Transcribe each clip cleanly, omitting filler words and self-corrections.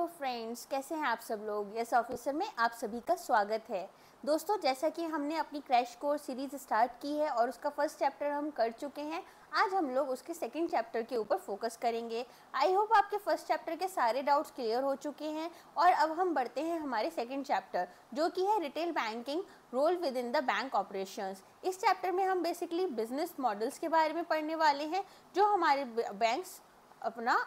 Friends, कैसे हैं आप सब लोग। यस ऑफिसर में आप सभी का स्वागत है। दोस्तों, जैसा कि हमने अपनी क्रैश कोर्स सीरीज स्टार्ट की है और उसका फर्स्ट चैप्टर हम कर चुके हैं, आज हम लोग उसके सेकंड चैप्टर के ऊपर फोकस करेंगे। आई होप आपके फर्स्ट चैप्टर के सारे डाउट्स क्लियर हो चुके हैं और अब हम बढ़ते हैं हमारे सेकंड चैप्टर, जो कि है retail banking role within the bank operations. इस चैप्टर में हम बेसिकली बिजनेस मॉडल्स के बारे में पढ़ने वाले हैं जो हमारे बैंक्स अपना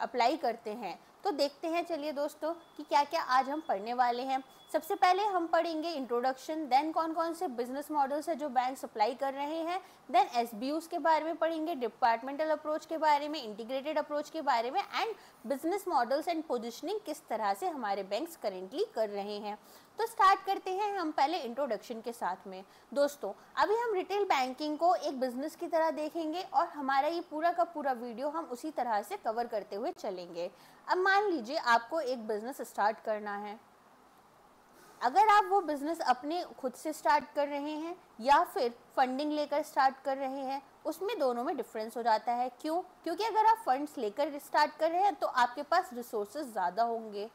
अप्लाई करते हैं। तो देखते हैं चलिए दोस्तों कि क्या क्या आज हम पढ़ने वाले हैं। सबसे पहले हम पढ़ेंगे इंट्रोडक्शन, देन कौन कौन से बिजनेस मॉडल्स है जो बैंक अप्लाई कर रहे हैं, देन एसबीयूज के बारे में पढ़ेंगे, डिपार्टमेंटल अप्रोच के बारे में, इंटीग्रेटेड अप्रोच के बारे में, and business models and positioning किस तरह से हमारे बैंक्स करेंटली कर रहे हैं। तो स्टार्ट करते हैं हम पहले इंट्रोडक्शन के साथ में। दोस्तों, अभी हम रिटेल बैंकिंग को एक बिजनेस की तरह देखेंगे और हमारा ये पूरा का पूरा वीडियो हम उसी तरह से कवर करते हुए चलेंगे। अब मान लीजिए आपको एक बिजनेस स्टार्ट करना है। अगर आप वो बिजनेस अपने खुद से स्टार्ट कर रहे हैं या फिर फंडिंग लेकर स्टार्ट कर रहे हैं, उसमें दोनों में डिफरेंस हो जाता है। क्यों? क्योंकि अगर आप फंड्स लेकर स्टार्ट कर रहे हैं तो आपके पास रिसोर्सेज ज़्यादा होंगे,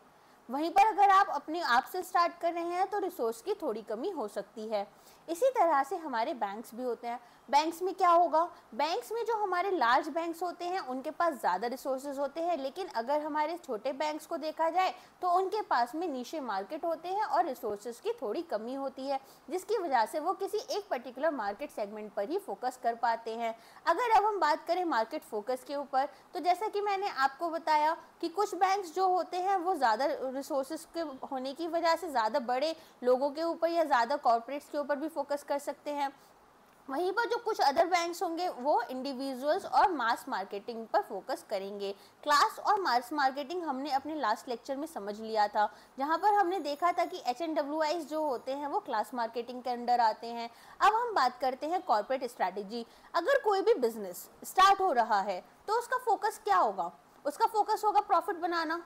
वहीं पर अगर आप अपने आप से स्टार्ट कर रहे हैं तो रिसोर्स की थोड़ी कमी हो सकती है। इसी तरह से हमारे बैंक्स भी होते हैं। बैंक्स में क्या होगा, बैंक्स में जो हमारे लार्ज बैंक्स होते हैं उनके पास ज़्यादा रिसोर्सेज होते हैं, लेकिन अगर हमारे छोटे बैंक्स को देखा जाए तो उनके पास में नीशे मार्केट होते हैं और रिसोर्सेज की थोड़ी कमी होती है, जिसकी वजह से वो किसी एक पर्टिकुलर मार्केट सेगमेंट पर ही फोकस कर पाते हैं। अगर अब हम बात करें मार्केट फोकस के ऊपर, तो जैसा कि मैंने आपको बताया कि कुछ बैंक्स जो होते हैं वो ज़्यादा रिसोर्सेज के होने की वजह से ज़्यादा बड़े लोगों के ऊपर या ज़्यादा कॉर्पोरेट्स के ऊपर भी फोकस कर सकते हैं। वहीं पर जो कुछ अदर बैंक्स होंगे वो इंडिविजुअल्स और मास मार्केटिंग पर फोकस करेंगे। क्लास और मास मार्केटिंग हमने अपने लास्ट लेक्चर में समझ लिया था, जहां पर हमने देखा था कि HNWIs जो होते हैं वो क्लास मार्केटिंग के अंडर आते हैं। अब हम बात करते हैं कॉर्पोरेट स्ट्रैटेजी। अगर कोई भी बिजनेस स्टार्ट हो रहा है तो उसका फोकस क्या होगा? उसका फोकस होगा प्रॉफिट बनाना।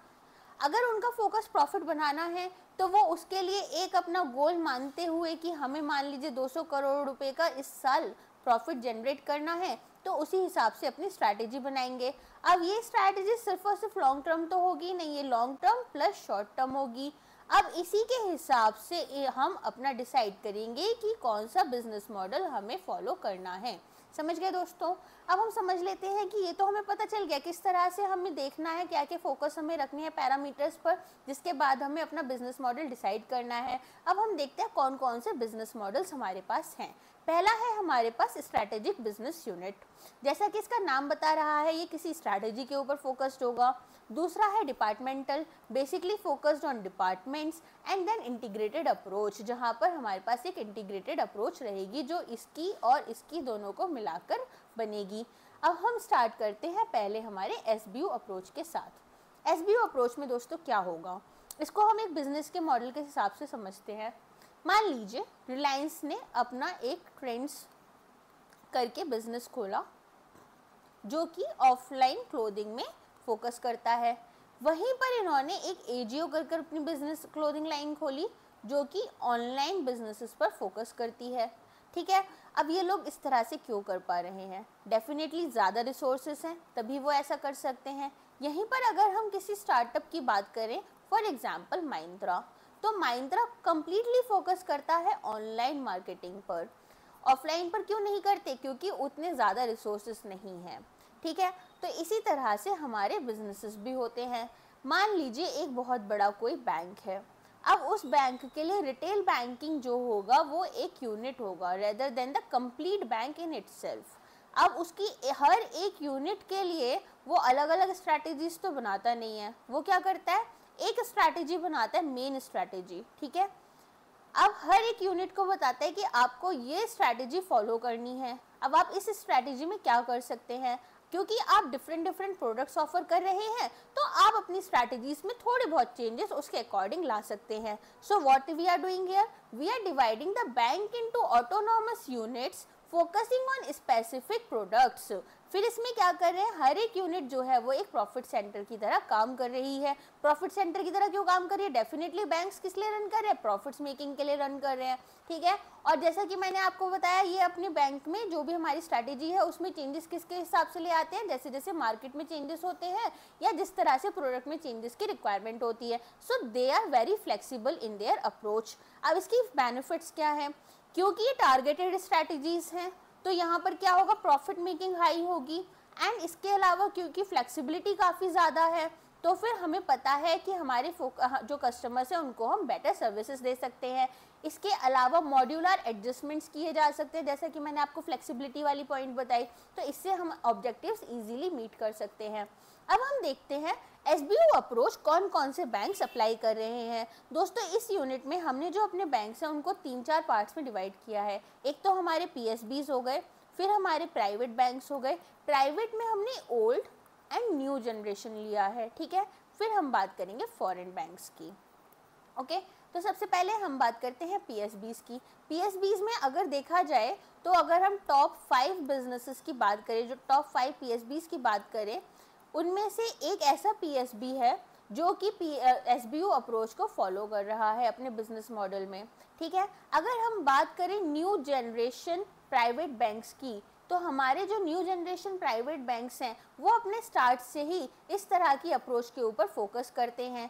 अगर उनका फोकस प्रॉफिट बनाना है तो वो उसके लिए एक अपना गोल मानते हुए कि हमें मान लीजिए 200 करोड़ रुपए का इस साल प्रॉफिट जनरेट करना है, तो उसी हिसाब से अपनी स्ट्रैटेजी बनाएंगे। अब ये स्ट्रैटेजी सिर्फ और सिर्फ लॉन्ग टर्म तो होगी नहीं, ये long term plus short term होगी। अब इसी के हिसाब से हम अपना डिसाइड करेंगे कि कौन सा बिजनेस मॉडल हमें फॉलो करना है। समझ गए दोस्तों? अब हम समझ लेते हैं कि ये तो हमें पता चल गया किस तरह से हमें देखना है, क्या क्या फोकस हमें रखने हैं पैरामीटर्स पर, जिसके बाद हमें अपना बिजनेस मॉडल डिसाइड करना है। अब हम देखते हैं कौन कौन से बिजनेस मॉडल्स हमारे पास हैं। पहला है हमारे पास स्ट्रैटेजिक बिजनेस यूनिट। जैसा कि इसका नाम बता रहा है, ये किसी स्ट्रैटेजी के ऊपर फोकस्ड होगा। दूसरा है departmental, basically focused on departments. And then integrated approach, जहाँ पर हमारे पास एक इंटीग्रेटेड अप्रोच रहेगी जो इसकी और इसकी दोनों को मिलाकर बनेगी। अब हम स्टार्ट करते हैं पहले हमारे एसबीयू अप्रोच के साथ। एसबीयू अप्रोच में दोस्तों क्या होगा, इसको हम एक बिजनेस के मॉडल के हिसाब से समझते हैं। मान लीजिए रिलायंस ने अपना एक ट्रेंड्स करके बिजनेस खोला जो कि ऑफलाइन क्लोथिंग में फोकस करता है। वहीं पर इन्होंने एक एजीओ कर अपनी बिजनेस क्लोथिंग लाइन खोली जो कि ऑनलाइन बिजनेसेस पर फोकस करती है। ठीक है, अब ये लोग इस तरह से क्यों कर पा रहे हैं? डेफिनेटली ज़्यादा रिसोर्सेस हैं तभी वो ऐसा कर सकते हैं। यहीं पर अगर हम किसी स्टार्टअप की बात करें, फॉर एग्जांपल महिंद्रा, तो महिंद्रा कंप्लीटली फोकस करता है ऑनलाइन मार्केटिंग पर। ऑफलाइन पर क्यों नहीं करते? क्योंकि उतने ज़्यादा रिसोर्सेस नहीं हैं। ठीक है, तो इसी तरह से हमारे बिजनेसेस भी होते हैं। मान लीजिए एक बहुत बड़ा कोई बैंक है। अब उस बैंक के लिए रिटेल बैंकिंग जो होगा वो एक यूनिट होगा rather than the complete bank in itself. अब उसकी हर एक यूनिट के लिए वो अलग अलग स्ट्रैटेजीज तो बनाता नहीं है, वो क्या करता है, एक स्ट्रैटेजी बनाता है, मेन स्ट्रैटेजी। ठीक है, अब हर एक यूनिट को बताता है कि आपको ये स्ट्रैटेजी फॉलो करनी है। अब आप इस स्ट्रैटेजी में क्या कर सकते हैं, क्योंकि आप डिफरेंट प्रोडक्ट्स ऑफर कर रहे हैं तो आप अपनी स्ट्रैटेजीज में थोड़े बहुत चेंजेस उसके अकॉर्डिंग ला सकते हैं। So what we are doing here, we are dividing the bank into autonomous units focusing on specific products. फिर इसमें क्या कर रहे हैं, हर एक यूनिट जो है वो एक प्रॉफिट सेंटर की तरह काम कर रही है। प्रॉफिट सेंटर की तरह क्यों काम कर रही है, डेफिनेटली बैंक्स किस लिए रन कर रहे हैं, प्रॉफिट्स मेकिंग के लिए रन कर रहे हैं, ठीक है। और जैसा कि मैंने आपको बताया, ये अपने बैंक में जो भी हमारी स्ट्रैटेजी है उसमें चेंजेस किसके हिसाब से ले आते हैं, जैसे जैसे मार्केट में चेंजेस होते हैं या जिस तरह से प्रोडक्ट में चेंजेस की रिक्वायरमेंट होती है। So they are very flexible in their approach. अब इसकी बेनिफिट्स क्या है, क्योंकि ये टारगेटेड स्ट्रैटेजीज हैं तो यहाँ पर क्या होगा, प्रॉफिट मेकिंग हाई होगी। एंड इसके अलावा क्योंकि फ्लेक्सिबिलिटी काफ़ी ज़्यादा है तो फिर हमें पता है कि हमारे जो कस्टमर्स हैं उनको हम बेटर सर्विसेज दे सकते हैं। इसके अलावा मॉड्यूलर एडजस्टमेंट्स किए जा सकते हैं, जैसे कि मैंने आपको फ्लेक्सिबिलिटी वाली पॉइंट बताई, तो इससे हम ऑब्जेक्टिव्स इजीली मीट कर सकते हैं। अब हम देखते हैं एसबीओ अप्रोच कौन कौन से बैंक्स अप्लाई कर रहे हैं। दोस्तों इस यूनिट में हमने जो अपने बैंक्स हैं उनको 3-4 पार्ट्स में डिवाइड किया है। एक तो हमारे पीएसबीज हो गए, फिर हमारे प्राइवेट बैंक्स हो गए, प्राइवेट में हमने ओल्ड एंड न्यू जनरेशन लिया है, ठीक है। फिर हम बात करेंगे फॉरेन बैंक्स की, ओके। तो सबसे पहले हम बात करते हैं पीएसबीज की। पीएसबीज में अगर देखा जाए तो अगर हम टॉप 5 बिजनेसेस की बात करें, जो टॉप 5 पीएसबीज की बात करें, उनमें से एक ऐसा पीएसबी है जो कि एसबीओ अप्रोच को फॉलो कर रहा है अपने बिजनेस मॉडल में, ठीक है। अगर हम बात करें न्यू जनरेशन प्राइवेट बैंक्स की, तो हमारे जो न्यू जनरेशन प्राइवेट बैंक्स हैं वो अपने स्टार्ट से ही इस तरह की अप्रोच के ऊपर फोकस करते हैं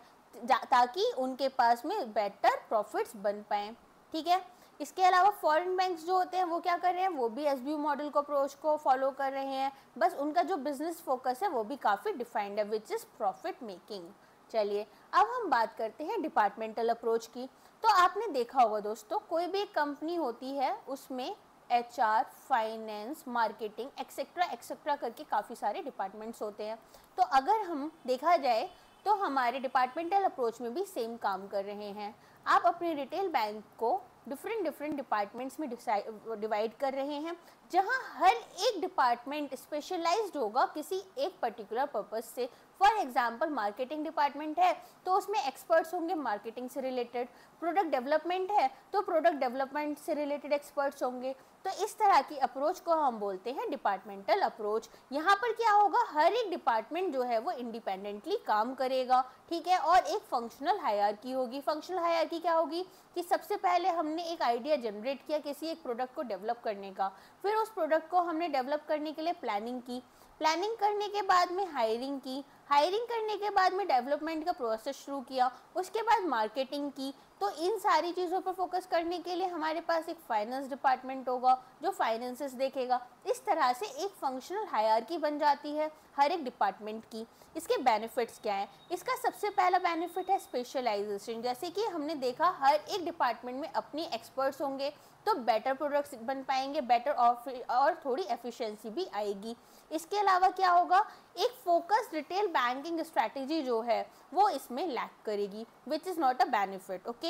ताकि उनके पास में बेटर प्रॉफिट्स बन पाएँ, ठीक है। इसके अलावा फॉरेन बैंक्स जो होते हैं वो क्या कर रहे हैं, वो भी एसबीओ मॉडल को अप्रोच को फॉलो कर रहे हैं, बस उनका जो बिजनेस फोकस है वो भी काफ़ी डिफाइंड है, विच इज़ प्रॉफिट मेकिंग। चलिए अब हम बात करते हैं डिपार्टमेंटल अप्रोच की। तो आपने देखा होगा दोस्तों, कोई भी एक कंपनी होती है उसमें HR, finance, marketing etcetera etcetera करके काफ़ी सारे डिपार्टमेंट्स होते हैं। तो अगर हम देखा जाए तो हमारे डिपार्टमेंटल अप्रोच में भी सेम काम कर रहे हैं। आप अपने रिटेल बैंक को डिफरेंट डिपार्टमेंट्स में डिवाइड कर रहे हैं, जहां हर एक डिपार्टमेंट स्पेशलाइज्ड होगा किसी एक पर्टिकुलर पर्पस से। फॉर एग्जांपल मार्केटिंग डिपार्टमेंट है तो उसमें एक्सपर्ट्स होंगे मार्केटिंग से रिलेटेड, प्रोडक्ट डेवलपमेंट है तो प्रोडक्ट डेवलपमेंट से रिलेटेड एक्सपर्ट्स होंगे। तो इस तरह की अप्रोच को हम बोलते हैं डिपार्टमेंटल अप्रोच। यहाँ पर क्या होगा, हर एक डिपार्टमेंट जो है वो इंडिपेंडेंटली काम करेगा, ठीक है। और एक फंक्शनल हायरार्की होगी। फंक्शनल हायरार्की क्या होगी कि सबसे पहले हमने एक आइडिया जनरेट किया किसी एक प्रोडक्ट को डेवलप करने का, फिर उस प्रोडक्ट को हमने डेवलप करने के लिए प्लानिंग की, प्लानिंग करने के बाद में हायरिंग की, हायरिंग करने के बाद में डेवलपमेंट का प्रोसेस शुरू किया, उसके बाद मार्केटिंग की। तो इन सारी चीज़ों पर फोकस करने के लिए हमारे पास एक फाइनेंस डिपार्टमेंट होगा जो फाइनेंसेस देखेगा। इस तरह से एक फंक्शनल हायरार्की बन जाती है हर एक डिपार्टमेंट की। इसके बेनिफिट्स क्या हैं, इसका सबसे पहला बेनिफिट है स्पेशलाइजेशन। जैसे कि हमने देखा हर एक डिपार्टमेंट में अपने एक्सपर्ट्स होंगे तो बेटर प्रोडक्ट्स बन पाएंगे, बेटर और थोड़ी एफिशिएंसी भी आएगी। इसके अलावा क्या होगा, एक फोकस रिटेल बैंकिंग स्ट्रैटेजी जो है वो इसमें लैक करेगी, which is not a benefit, okay.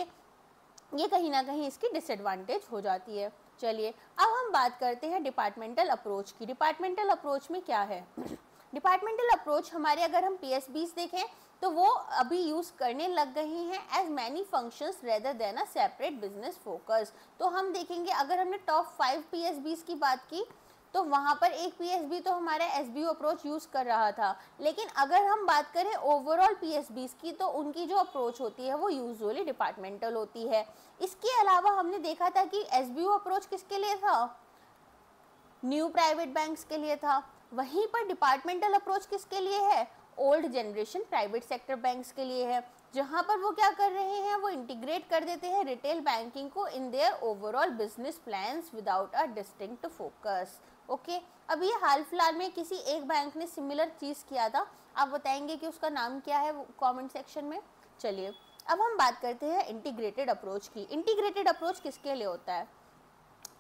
ये कहीं ना कहीं इसकी डिसएडवांटेज हो जाती है। चलिए अब हम बात करते हैं डिपार्टमेंटल अप्रोच की। डिपार्टमेंटल अप्रोच में क्या है, डिपार्टमेंटल अप्रोच हमारे अगर हम पीएसबीज देखें तो वो अभी यूज़ करने लग गए हैं as many functions rather than a separate business focus. तो हम देखेंगे अगर हमने टॉप 5 पीएसबीज की बात की तो वहाँ पर एक पीएसबी तो हमारा एसबीओ अप्रोच यूज़ कर रहा था, लेकिन अगर हम बात करें ओवरऑल पीएसबीज की तो उनकी जो अप्रोच होती है वो यूजुअली डिपार्टमेंटल होती है। इसके अलावा हमने देखा था कि एसबीओ अप्रोच किसके लिए था, न्यू प्राइवेट बैंक्स के लिए था। वहीं पर डिपार्टमेंटल अप्रोच किसके लिए है, old generation private sector banks के लिए है, जहां पर वो क्या कर रहे हैं, वो इंटीग्रेट कर देते हैं रिटेल बैंकिंग को in their overall business plans without a distinct focus, okay. अभी हाल फिलहाल में किसी एक बैंक ने सिमिलर चीज़ किया था, आप बताएंगे कि उसका नाम क्या है कमेंट सेक्शन में। चलिए अब हम बात करते हैं इंटीग्रेटेड अप्रोच की। इंटीग्रेटेड अप्रोच किसके लिए होता है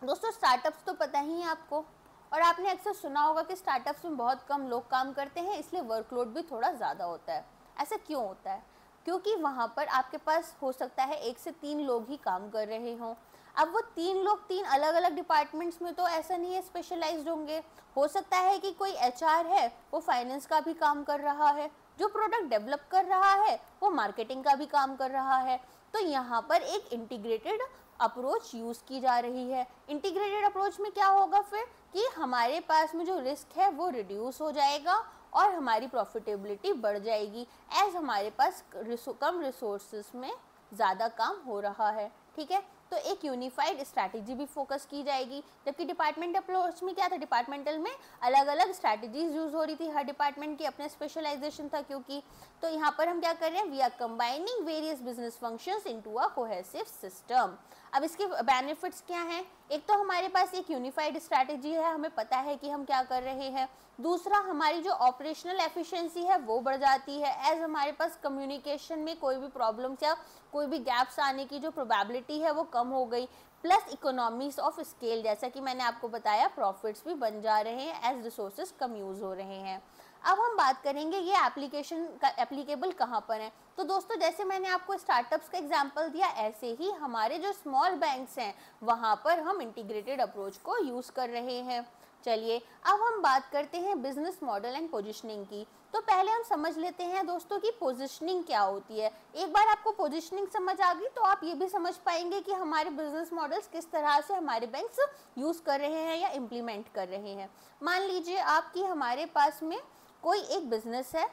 दोस्तों, स्टार्टअप्स तो पता ही है आपको, और आपने अक्सर सुना होगा कि स्टार्टअप्स में बहुत कम लोग काम करते हैं इसलिए वर्कलोड भी थोड़ा ज़्यादा होता है। ऐसा क्यों होता है, क्योंकि वहाँ पर आपके पास हो सकता है 1 से 3 लोग ही काम कर रहे हों। अब वो 3 लोग 3 अलग अलग डिपार्टमेंट्स में तो ऐसा नहीं है स्पेशलाइज्ड होंगे। हो सकता है कि कोई एचआर है वो फाइनेंस का भी काम कर रहा है, जो प्रोडक्ट डेवलप कर रहा है वो मार्केटिंग का भी काम कर रहा है। तो यहाँ पर एक इंटीग्रेटेड अप्रोच यूज़ की जा रही है। इंटीग्रेटेड अप्रोच में क्या होगा फिर कि हमारे पास में जो रिस्क है वो रिड्यूस हो जाएगा और हमारी प्रॉफिटेबिलिटी बढ़ जाएगी, एज हमारे पास कम रिसोर्सेज में ज़्यादा काम हो रहा है। ठीक है, तो एक यूनिफाइड स्ट्रैटेजी भी फोकस की जाएगी। जबकि डिपार्टमेंट अप्रोच में क्या था, डिपार्टमेंटल में अलग अलग स्ट्रैटेजीज यूज हो रही थी, हर डिपार्टमेंट की अपने स्पेशलाइजेशन था क्योंकि। तो यहाँ पर हम क्या कर रहे हैं, we are combining various business functions into a cohesive system. अब इसके बेनिफिट्स क्या हैं, एक तो हमारे पास एक यूनिफाइड स्ट्रैटेजी है, हमें पता है कि हम क्या कर रहे हैं। दूसरा, हमारी जो ऑपरेशनल एफिशिएंसी है वो बढ़ जाती है, एज हमारे पास कम्युनिकेशन में कोई भी प्रॉब्लम्स या कोई भी गैप्स आने की जो प्रोबेबिलिटी है वो कम हो गई। प्लस इकोनॉमीज ऑफ स्केल, जैसा कि मैंने आपको बताया, प्रॉफिट्स भी बन जा रहे हैं एज रिसोर्सेज कम यूज हो रहे हैं। अब हम बात करेंगे ये एप्लीकेशन का एप्लीकेबल कहाँ पर है। तो दोस्तों, जैसे मैंने आपको स्टार्टअप्स का एग्जांपल दिया, ऐसे ही हमारे जो स्मॉल बैंक्स हैं वहाँ पर हम इंटीग्रेटेड अप्रोच को यूज़ कर रहे हैं। चलिए अब हम बात करते हैं बिजनेस मॉडल एंड पोजिशनिंग की। तो पहले हम समझ लेते हैं दोस्तों कि पोजिशनिंग क्या होती है। एक बार आपको पोजिशनिंग समझ आ गई तो आप ये भी समझ पाएंगे कि हमारे बिजनेस मॉडल्स किस तरह से हमारे बैंक्स यूज़ कर रहे हैं या इम्प्लीमेंट कर रहे हैं। मान लीजिए आपकी हमारे पास में कोई एक बिजनेस है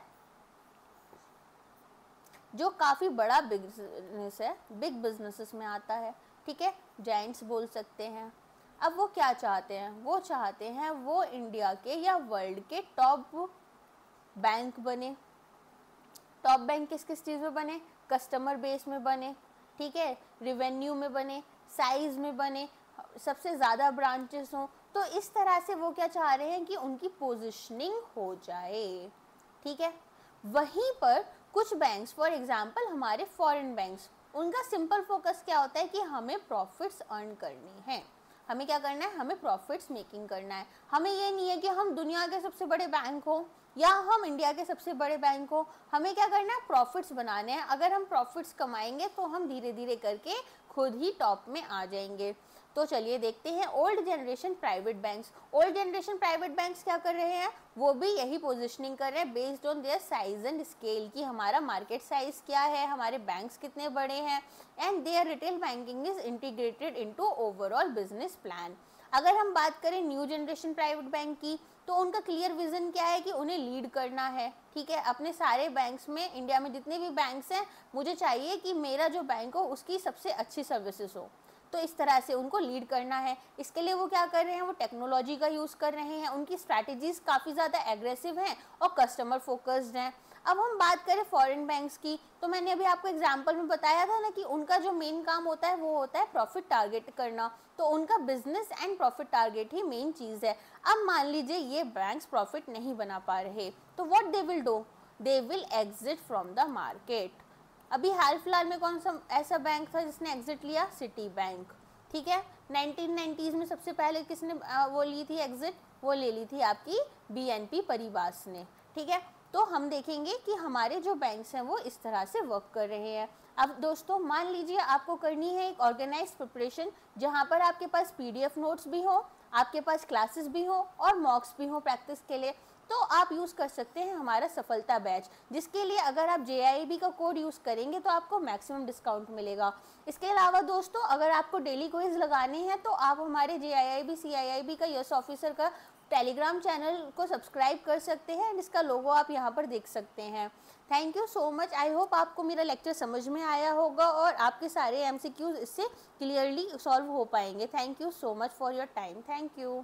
जो काफ़ी बड़ा बिजनेस है, बिग बिजनेसेस में आता है। ठीक है, जायंट्स बोल सकते हैं। अब वो क्या चाहते हैं, वो चाहते हैं वो इंडिया के या वर्ल्ड के टॉप बैंक बने। टॉप बैंक किस किस चीज़ में बने, कस्टमर बेस में बने, ठीक है, रिवेन्यू में बने, साइज में बने, सबसे ज़्यादा ब्रांचेस हों। तो इस तरह से वो क्या चाह रहे हैं कि उनकी पोजीशनिंग हो जाए। ठीक है, वहीं पर कुछ बैंक्स, फॉर एग्जांपल हमारे फॉरेन बैंक्स, उनका सिंपल फोकस क्या होता है कि हमें प्रॉफिट्स अर्न करनी है। हमें क्या करना है, हमें प्रॉफिट्स मेकिंग करना है। हमें ये नहीं है कि हम दुनिया के सबसे बड़े बैंक हो या हम इंडिया के सबसे बड़े बैंक हो, हमें क्या करना है, प्रॉफिट्स बनाने हैं। अगर हम प्रॉफिट्स कमाएंगे तो हम धीरे धीरे करके खुद ही टॉप में आ जाएंगे। तो चलिए देखते हैं old generation private banks. Old generation private banks क्या कर रहे हैं, वो भी यही पोजीशनिंग कर रहे हैं based on their size and scale, कि हमारा मार्केट साइज क्या है, हमारे बैंक्स कितने बड़े हैं, and their retail banking is integrated into overall business plan. अगर हम बात करें न्यू जनरेशन प्राइवेट बैंक की, तो उनका क्लियर विजन क्या है कि उन्हें लीड करना है। ठीक है, अपने सारे बैंक्स में, इंडिया में जितने भी बैंक्स हैं, मुझे चाहिए कि मेरा जो बैंक हो उसकी सबसे अच्छी सर्विसेज हो। तो इस तरह से उनको लीड करना है। इसके लिए वो क्या कर रहे हैं, वो टेक्नोलॉजी का यूज़ कर रहे हैं। उनकी स्ट्रैटेजीज काफ़ी ज़्यादा एग्रेसिव हैं और कस्टमर फोकस्ड हैं। अब हम बात करें फॉरेन बैंक्स की, तो मैंने अभी आपको एग्जांपल में बताया था ना कि उनका जो मेन काम होता है वो होता है प्रॉफिट टारगेट करना। तो उनका बिजनेस एंड प्रॉफिट टारगेट ही मेन चीज़ है। अब मान लीजिए ये बैंक्स प्रॉफिट नहीं बना पा रहे, तो what they will do, they will exit from the market. अभी हाल फिलहाल में कौन सा ऐसा बैंक था जिसने एग्जिट लिया, सिटी बैंक। ठीक है, 1990s में सबसे पहले किसने वो ली थी एग्जिट, वो ले ली थी आपकी BNP परिवास ने। ठीक है, तो हम देखेंगे कि हमारे जो बैंक्स हैं वो इस तरह से वर्क कर रहे हैं। अब दोस्तों मान लीजिए आपको करनी है एक ऑर्गेनाइज प्रिपरेशन, जहाँ पर आपके पास PDF नोट्स भी हो, आपके पास क्लासेस भी हो और मॉक्स भी हो प्रैक्टिस के लिए, तो आप यूज़ कर सकते हैं हमारा सफलता बैच, जिसके लिए अगर आप JIB का कोड यूज़ करेंगे तो आपको मैक्सिमम डिस्काउंट मिलेगा। इसके अलावा दोस्तों अगर आपको डेली क्विज लगाने हैं तो आप हमारे JIB CIIB का यस ऑफिसर का टेलीग्राम चैनल को सब्सक्राइब कर सकते हैं, जिसका लोगो आप यहाँ पर देख सकते हैं। Thank you so much. I hope आपको मेरा लेक्चर समझ में आया होगा और आपके सारे MCQs इससे क्लियरली सॉल्व हो पाएंगे। Thank you so much for your time. Thank you.